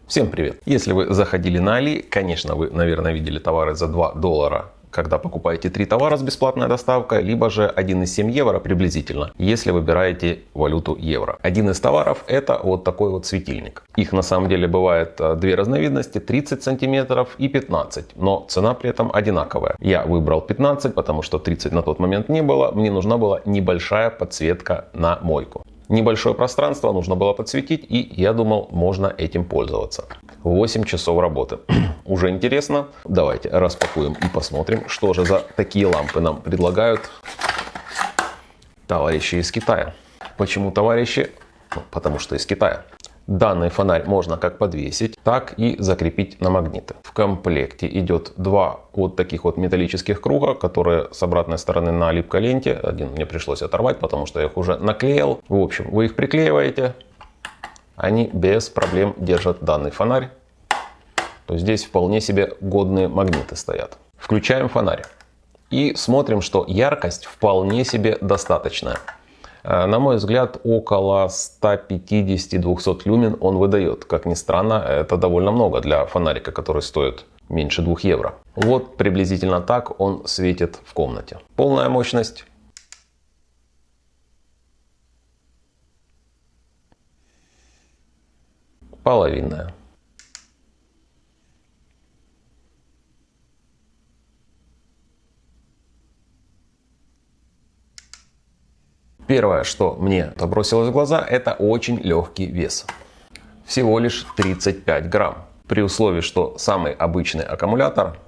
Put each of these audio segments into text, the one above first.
Всем привет! Если вы заходили на Али, конечно, вы, наверное, видели товары за $2, когда покупаете 3 товара с бесплатной доставкой, либо же 1,7 евро приблизительно, если выбираете валюту евро. Один из товаров это вот такой вот светильник. Их на самом деле бывает две разновидности, 30 сантиметров и 15, но цена при этом одинаковая. Я выбрал 15, потому что 30 на тот момент не было, мне нужна была небольшая подсветка на мойку. Небольшое пространство нужно было подсветить, и я думал, можно этим пользоваться. 8 часов работы. Уже интересно. Давайте распакуем и посмотрим, что же за такие лампы нам предлагают товарищи из Китая. Почему товарищи? Потому что из Китая. Данный фонарь можно как подвесить, так и закрепить на магниты. В комплекте идет 2 вот таких вот металлических круга, которые с обратной стороны на липкой ленте. Один мне пришлось оторвать, потому что я их уже наклеил. В общем, вы их приклеиваете, они без проблем держат данный фонарь. То есть здесь вполне себе годные магниты стоят. Включаем фонарь и смотрим, что яркость вполне себе достаточная. На мой взгляд, около 150-200 люмен он выдает. Как ни странно, это довольно много для фонарика, который стоит меньше 2 евро. Вот приблизительно так он светит в комнате. Полная мощность. Половинная. Первое, что мне бросилось в глаза, это очень легкий вес. Всего лишь 35 грамм. При условии, что самый обычный аккумулятор,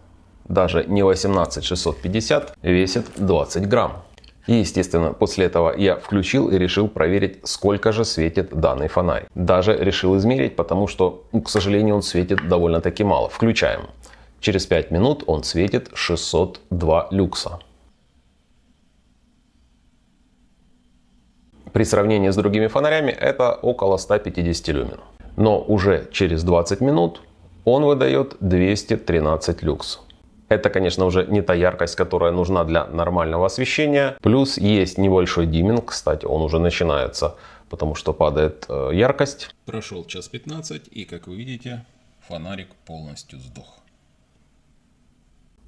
даже не 18650, весит 20 грамм. И, естественно, после этого я включил и решил проверить, сколько же светит данный фонарь. Даже решил измерить, потому что, к сожалению, он светит довольно-таки мало. Включаем. Через 5 минут он светит 602 люкса. При сравнении с другими фонарями это около 150 люмен. Но уже через 20 минут он выдает 213 люкс. Это, конечно, уже не та яркость, которая нужна для нормального освещения. Плюс есть небольшой димминг, кстати, он уже начинается, потому что падает яркость. Прошел час 15 и, как вы видите, фонарик полностью сдох.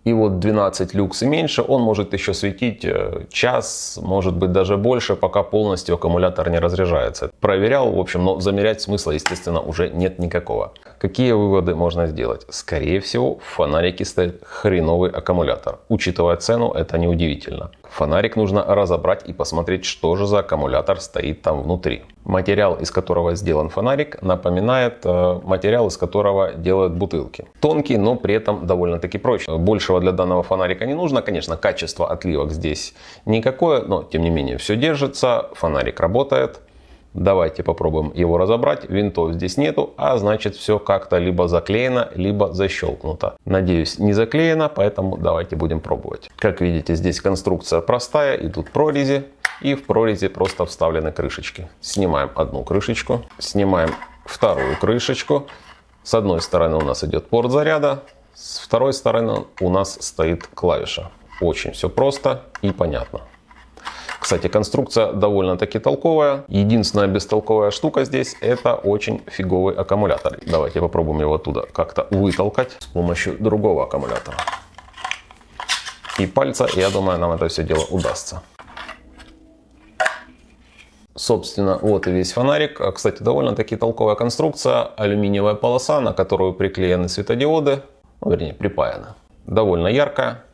И вот 12 люкс и меньше он может еще светить час, может быть даже больше, пока полностью аккумулятор не разряжается. Проверял, в общем, но замерять смысла, естественно, уже нет никакого. Какие выводы можно сделать? Скорее всего, в фонарике стоит хреновый аккумулятор. Учитывая цену, это неудивительно. Фонарик нужно разобрать и посмотреть, что же за аккумулятор стоит там внутри. Материал, из которого сделан фонарик, напоминает материал, из которого делают бутылки. Тонкий, но при этом довольно-таки прочный. Большего для данного фонарика не нужно. Конечно, качество отливок здесь никакое, но тем не менее все держится, фонарик работает. Давайте попробуем его разобрать. Винтов здесь нету, а значит все как-то либо заклеено, либо защелкнуто. Надеюсь, не заклеено, поэтому давайте будем пробовать. Как видите, здесь конструкция простая, идут прорези, и в прорези просто вставлены крышечки. Снимаем одну крышечку, снимаем вторую крышечку. С одной стороны у нас идет порт заряда, с второй стороны у нас стоит клавиша. Очень все просто и понятно. Кстати, конструкция довольно-таки толковая. Единственная бестолковая штука здесь — это очень фиговый аккумулятор. Давайте попробуем его оттуда как-то вытолкать с помощью другого аккумулятора. И пальца, я думаю, нам это все дело удастся. Собственно, вот и весь фонарик. Кстати, довольно-таки толковая конструкция. Алюминиевая полоса, на которую приклеены светодиоды. Ну, вернее, припаяны. Довольно яркая.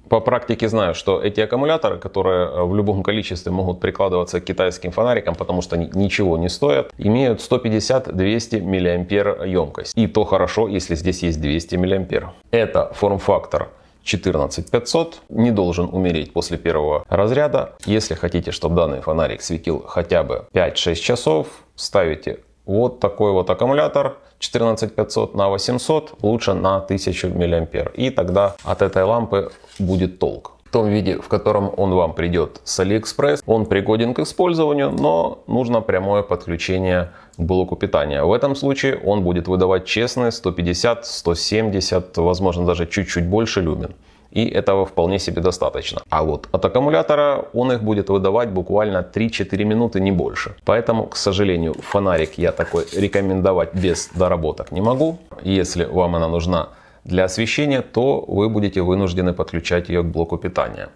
По практике знаю, что эти аккумуляторы, которые в любом количестве могут прикладываться к китайским фонарикам, потому что они ничего не стоят, имеют 150-200 мА емкость. И то хорошо, если здесь есть 200 мА. Это форм-фактор 14500, не должен умереть после первого разряда. Если хотите, чтобы данный фонарик светил хотя бы 5-6 часов, ставите вот такой вот аккумулятор 14500 на 800, лучше на 1000 мА. И тогда от этой лампы будет толк. В том виде, в котором он вам придет с AliExpress, он пригоден к использованию, но нужно прямое подключение к блоку питания. В этом случае он будет выдавать честные 150, 170, возможно даже чуть-чуть больше люмен. И этого вполне себе достаточно. А вот от аккумулятора он их будет выдавать буквально 3-4 минуты, не больше. Поэтому, к сожалению, фонарик я такой рекомендовать без доработок не могу. Если вам она нужна для освещения, то вы будете вынуждены подключать ее к блоку питания.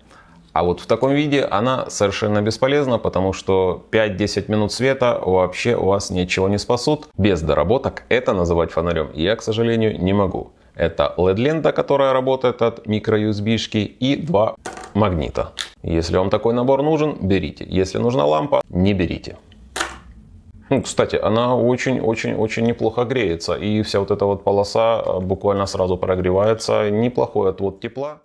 А вот в таком виде она совершенно бесполезна, потому что 5-10 минут света вообще у вас ничего не спасут. Без доработок это называть фонарем я, к сожалению, не могу. Это LED-лента, которая работает от микро-USB-шки, и 2 магнита. Если вам такой набор нужен, берите. Если нужна лампа, не берите. Кстати, она очень-очень-очень неплохо греется. И вся вот эта вот полоса буквально сразу прогревается. Неплохой отвод тепла.